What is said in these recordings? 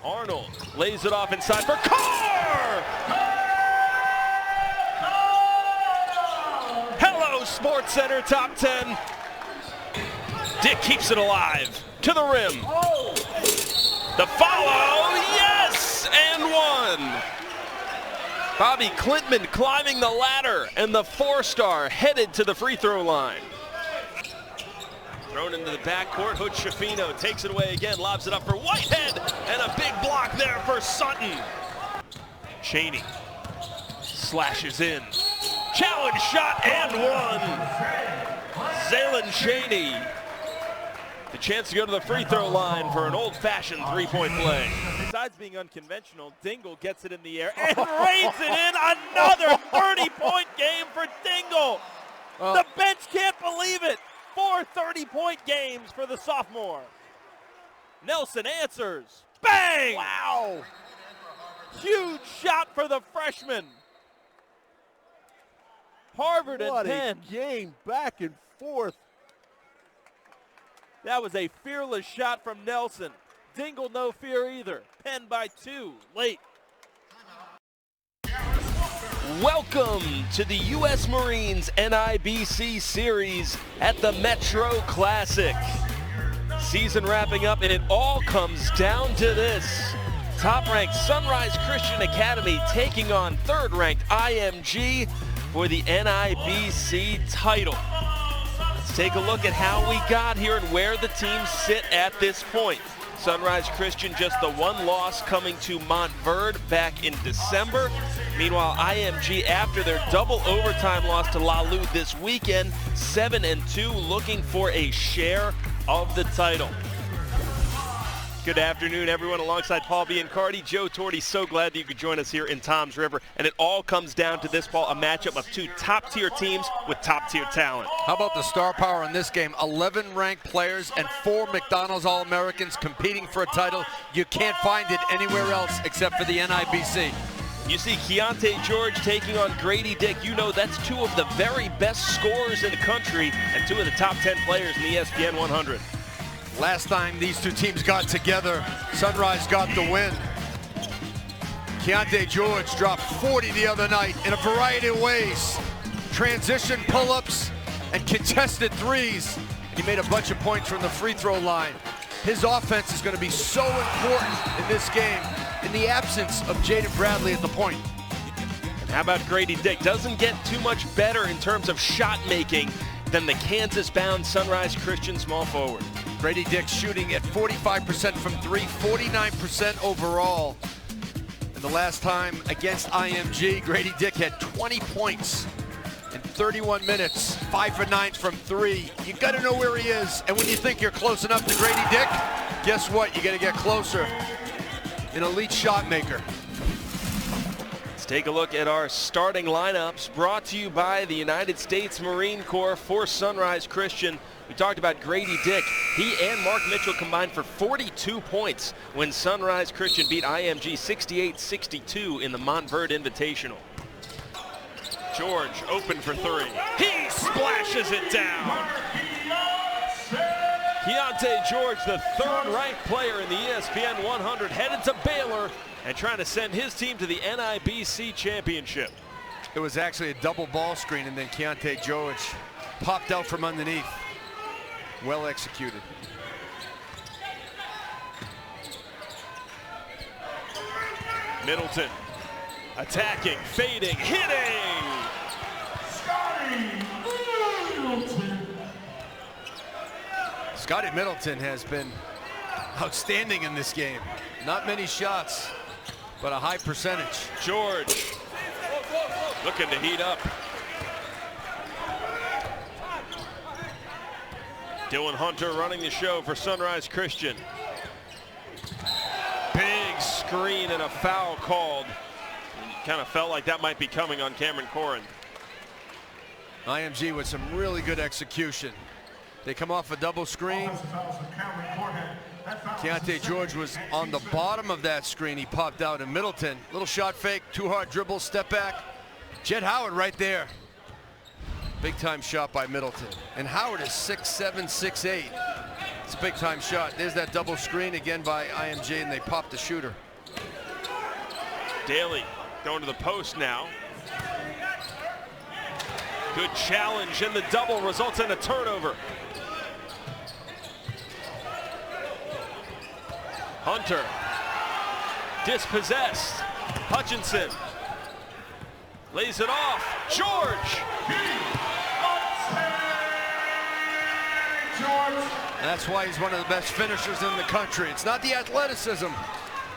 Arnold lays it off inside for Carr! Hello, Sports Center Top 10. Dick keeps it alive to the rim. The follow, yes, and one. Bobby Klintman climbing the ladder, and the four-star headed to the free throw line. Thrown into the backcourt, Hood Schifino takes it away again, lobs it up for Whitehead, and a big block there for Sutton. Chaney slashes in. Challenge shot and one. Zaylen Chaney. The chance to go to the free throw line for an old-fashioned three-point play. Besides being unconventional, Dingle gets it in the air and rains it in. Another 30-point game for Dingle. The bench can't believe it. 4 30-point games for the sophomore. Nelson answers. Bang! Wow! Huge shot for the freshman. Harvard What and Penn. a game, back and forth. That was a fearless shot from Nelson. Dingle no fear either. Penn by 2, late. Welcome to the U.S. Marines NIBC series at the Metro Classic. Season wrapping up, and it all comes down to this. Top-ranked Sunrise Christian Academy taking on third-ranked IMG for the NIBC title. Let's take a look at how we got here and where the teams sit at this point. Sunrise Christian just the one loss coming to Montverde back in December. Meanwhile, IMG, after their double overtime loss to La Lu this weekend, 7-2, looking for a share of the title. Good afternoon, everyone. Alongside Paul Biancardi, Joe Tordy, so glad that you could join us here in Toms River. And it all comes down to this, Paul, a matchup of two top-tier teams with top-tier talent. How about the star power in this game? 11 ranked players and 4 McDonald's All-Americans competing for a title. You can't find it anywhere else except for the NIBC. You see Keontae George taking on Grady Dick. You know that's two of the very best scorers in the country and two of the top 10 players in the ESPN 100. Last time these two teams got together, Sunrise got the win. Keontae George dropped 40 the other night in a variety of ways. Transition pull-ups and contested threes. He made a bunch of points from the free throw line. His offense is going to be so important in this game in the absence of Jaden Bradley at the point. And how about Grady Dick? Doesn't get too much better in terms of shot making than the Kansas-bound Sunrise Christian small forward. Grady Dick shooting at 45% from 3, 49% overall. And the last time against IMG, Grady Dick had 20 points in 31 minutes, 5 for 9 from 3. You got to know where he is. And when you think you're close enough to Grady Dick, guess what? You got to get closer. An elite shot maker. Let's take a look at our starting lineups brought to you by the United States Marine Corps for Sunrise Christian. We talked about Grady Dick. He and Mark Mitchell combined for 42 points when Sunrise Christian beat IMG 68-62 in the Montverde Invitational. George open for 3. He splashes it down. Keontae George, the third-ranked player in the ESPN 100, headed to Baylor and trying to send his team to the NIBC championship. It was actually a double ball screen, and then Keontae George popped out from underneath. Well executed. Middleton attacking, fading, hitting. Scotty Middleton has been outstanding in this game. Not many shots, but a high percentage. George looking to heat up. Dylan Hunter running the show for Sunrise Christian. Big screen and a foul called. Kind of felt like that might be coming on Cameron Corrin. IMG with some really good execution. They come off a double screen. Keontae George was on the bottom of that screen. He popped out, and Middleton, little shot fake, 2-hard dribble, step back. Jett Howard right there. Big time shot by Middleton. And Howard is 6'7", 6'8". It's a big-time shot. There's that double screen again by IMG, and they pop the shooter. Daly going to the post now. Good challenge, and the double results in a turnover. Hunter, dispossessed. Hutchinson lays it off. George. And that's why he's one of the best finishers in the country. It's not the athleticism,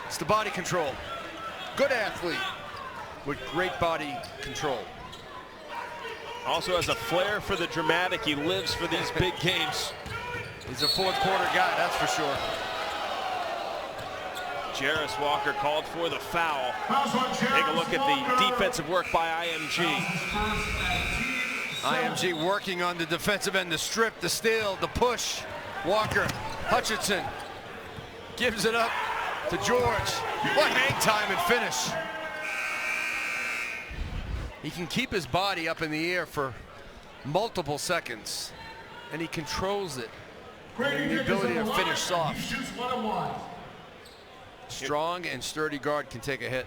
it's the body control. Good athlete with great body control. Also has a flair for the dramatic. He lives for these big games. He's a fourth quarter guy, that's for sure. Jarris Walker called for the foul. Take a look at the defensive work by IMG. IMG working on the defensive end, the strip, the steal, the push. Walker, Hutchinson gives it up to George. What hang time and finish. He can keep his body up in the air for multiple seconds, and he controls it. And the ability to finish soft. Strong and sturdy guard can take a hit.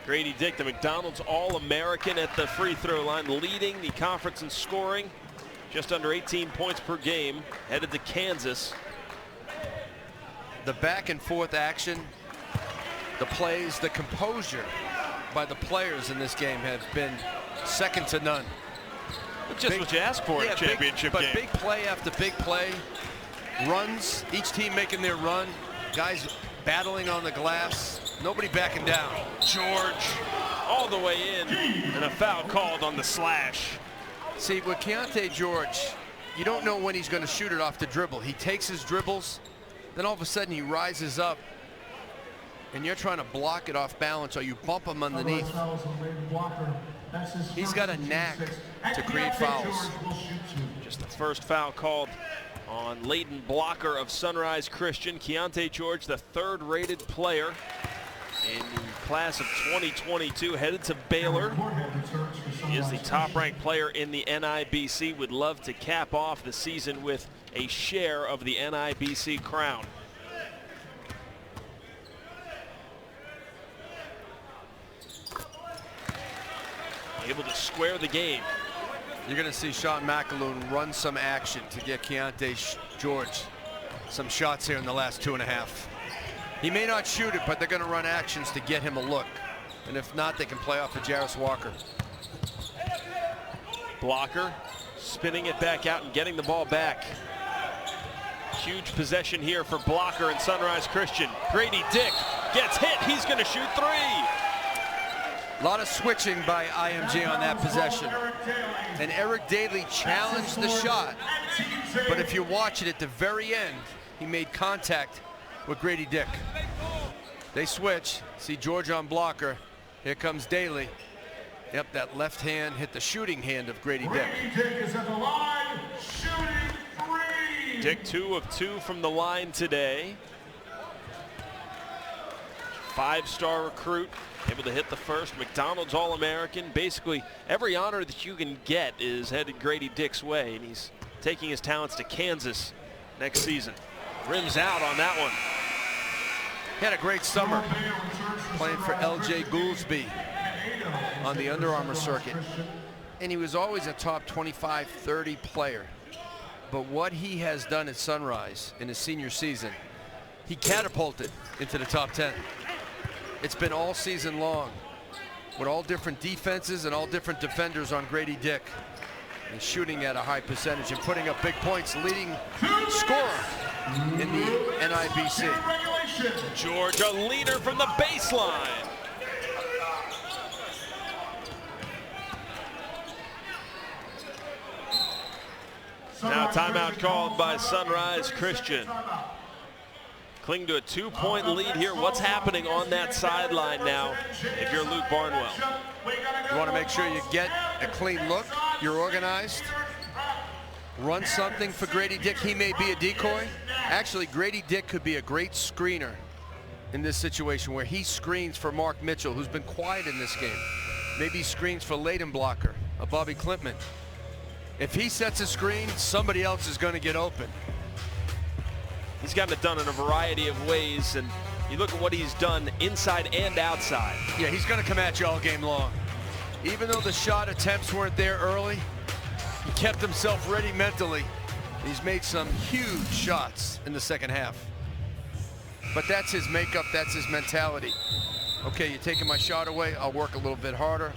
Grady Dick, the McDonald's All-American at the free throw line, leading the conference in scoring. Just under 18 points per game, headed to Kansas. The back and forth action, the plays, the composure by the players in this game have been second to none. Just big, what you ask for in a championship game. But big play after big play, runs, each team making their run, guys battling on the glass, nobody backing down. George all the way in, and a foul called on the slash. See, with Keontae George, you don't know when he's going to shoot it off the dribble. He takes his dribbles, then all of a sudden he rises up, and you're trying to block it off balance, or you bump him underneath. He's got a knack to create fouls. Just the first foul called on Leighton Blocker of Sunrise Christian. Keontae George, the third-rated player in the class of 2022, headed to Baylor. He is the top-ranked player in the NIBC. Would love to cap off the season with a share of the NIBC crown. Able to square the game. You're going to see Sean McAloon run some action to get Keontae George some shots here in the last 2.5. He may not shoot it, but they're going to run actions to get him a look. And if not, they can play off of Jarris Walker. Blocker spinning it back out and getting the ball back. Huge possession here for Blocker and Sunrise Christian. Grady Dick gets hit. He's going to shoot three. A lot of switching by IMG on that possession. And Eric Daly challenged the shot. But if you watch it at the very end, he made contact with Grady Dick. They switch. See George on Blocker. Here comes Daly. Yep, that left hand hit the shooting hand of Grady Dick. Dick is at the line, shooting three. Dick 2 of 2 from the line today. 5-star recruit, able to hit the first. McDonald's All-American. Basically, every honor that you can get is headed Grady Dick's way, and he's taking his talents to Kansas next season. Rims out on that one. He had a great summer playing for LJ Goolsby on the Under Armour circuit. And he was always a top 25, 30 player. But what he has done at Sunrise in his senior season, he catapulted into the top 10. It's been all season long with all different defenses and all different defenders on Grady Dick. And shooting at a high percentage and putting up big points, leading scorer in the NIBC. George, a leader from the baseline. Now timeout called by Sunrise Christian. Cling to a 2-point lead here. What's happening on that sideline now if you're Luke Barnwell? You want to make sure you get a clean look. You're organized. Run something for Grady Dick. He may be a decoy. Actually, Grady Dick could be a great screener in this situation where he screens for Mark Mitchell, who's been quiet in this game. Maybe he screens for Leighton Blocker, a Bobby Klintman. If he sets a screen, somebody else is going to get open. He's gotten it done in a variety of ways, and you look at what he's done inside and outside. Yeah, he's going to come at you all game long. Even though the shot attempts weren't there early, he kept himself ready mentally. He's made some huge shots in the second half. But that's his makeup, that's his mentality. Okay, you're taking my shot away, I'll work a little bit harder.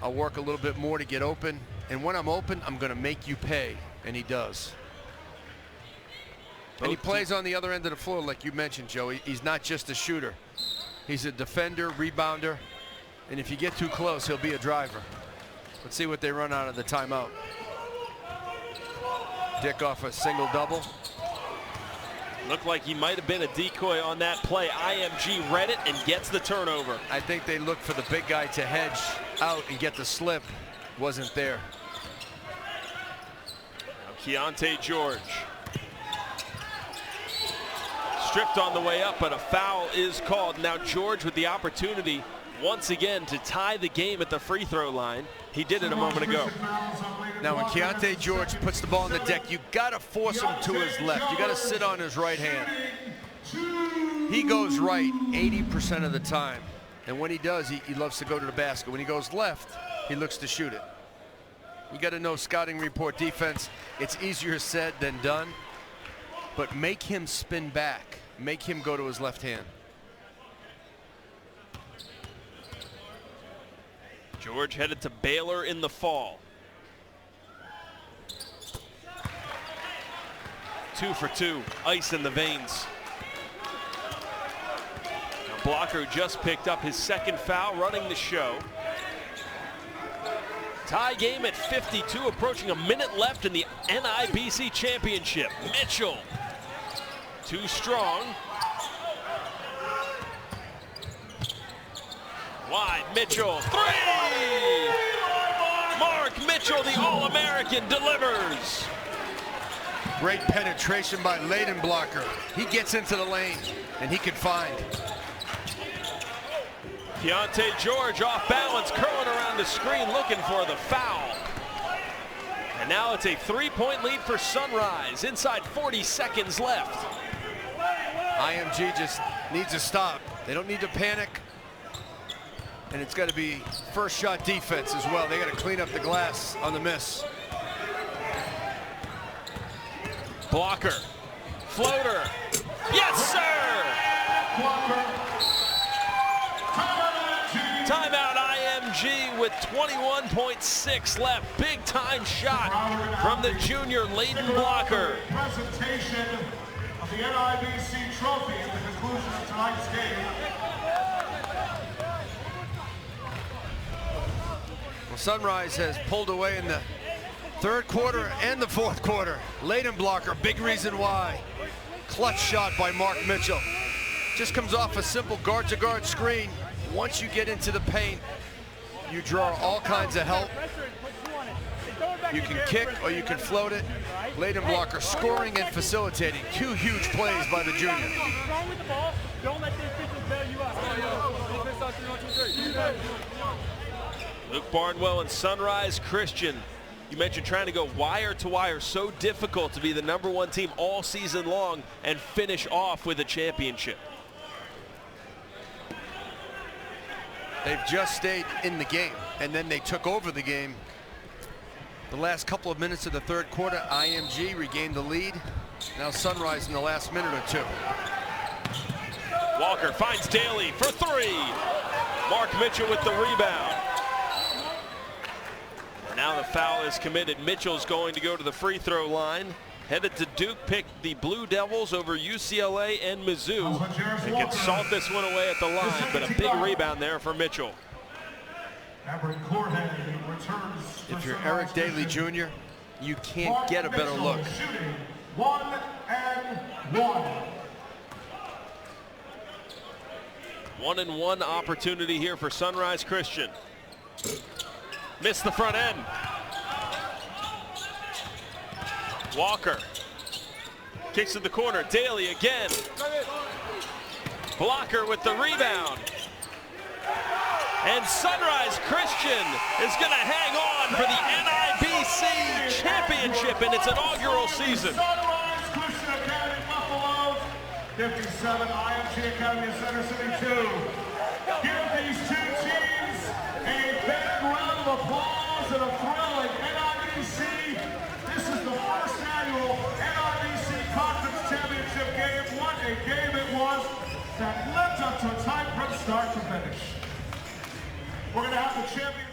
I'll work a little bit more to get open. And when I'm open, I'm gonna make you pay. And he does. And he plays on the other end of the floor, like you mentioned, Joey. He's not just a shooter. He's a defender, rebounder. And if you get too close, he'll be a driver. Let's see what they run out of the timeout. Dick off a single double. Looked like he might have been a decoy on that play. IMG read it and gets the turnover. I think they looked for the big guy to hedge out and get the slip. Wasn't there. Now Keontae George. Stripped on the way up, but a foul is called. Now George with the opportunity once again to tie the game at the free throw line. He did it a moment ago. Now when Keontae George puts the ball on the deck, you gotta force him to his left. You gotta sit on his right hand. He goes right 80% of the time. And when he does, he loves to go to the basket. When he goes left, he looks to shoot it. You gotta know scouting report defense. It's easier said than done, but make him spin back. Make him go to his left hand. George headed to Baylor in the fall. 2 for 2, ice in the veins. Now Blocker just picked up his second foul, running the show. Tie game at 52, approaching a minute left in the NIBC championship. Mitchell, too strong. Wide, Mitchell, 3! Mark Mitchell, the All-American, delivers. Great penetration by Layden Blocker. He gets into the lane, and he can find. Keontae George off balance, curling around the screen, looking for the foul. And now it's a 3-point lead for Sunrise, inside 40 seconds left. IMG just needs to stop. They don't need to panic. And it's got to be first shot defense as well. They got to clean up the glass on the miss. Blocker, floater, yes sir! Timeout IMG with 21.6 left. Big time shot from the junior Layden Blocker. Presentation of the NIBC trophy at the conclusion of tonight's game. Well, Sunrise has pulled away in the third quarter and the fourth quarter. Layden Blocker, big reason why. Clutch shot by Mark Mitchell. Just comes off a simple guard-to-guard screen. Once you get into the paint, you draw all kinds of help. You can kick or you can float it. Layden Blocker scoring and facilitating. 2 huge plays by the junior. Luke Barnwell and Sunrise Christian. You mentioned trying to go wire to wire. So difficult to be the #1 team all season long and finish off with a championship. They've just stayed in the game, and then they took over the game. The last couple of minutes of the third quarter, IMG regained the lead. Now Sunrise in the last minute or two. Walker finds Daly for 3. Mark Mitchell with the rebound. Now the foul is committed. Mitchell's going to go to the free throw line. Headed to Duke, picked the Blue Devils over UCLA and Mizzou. And can salt this one away at the line, but a big rebound there for Mitchell. If you're Eric Daly Jr., you can't get a better look. 1-and-1 opportunity here for Sunrise Christian. Missed the front end. Walker kicks to the corner. Daly again. Blocker with the rebound. And Sunrise Christian is going to hang on for the NIBC championship in its inaugural season. Sunrise Christian Academy 57, IMG Academy of Center City 2. Give these two teams a big round of applause and a thrilling NIBC. This is the first annual NIBC Conference Championship game. What a game it was that lived up to a time from start to finish. We're going to have the champion.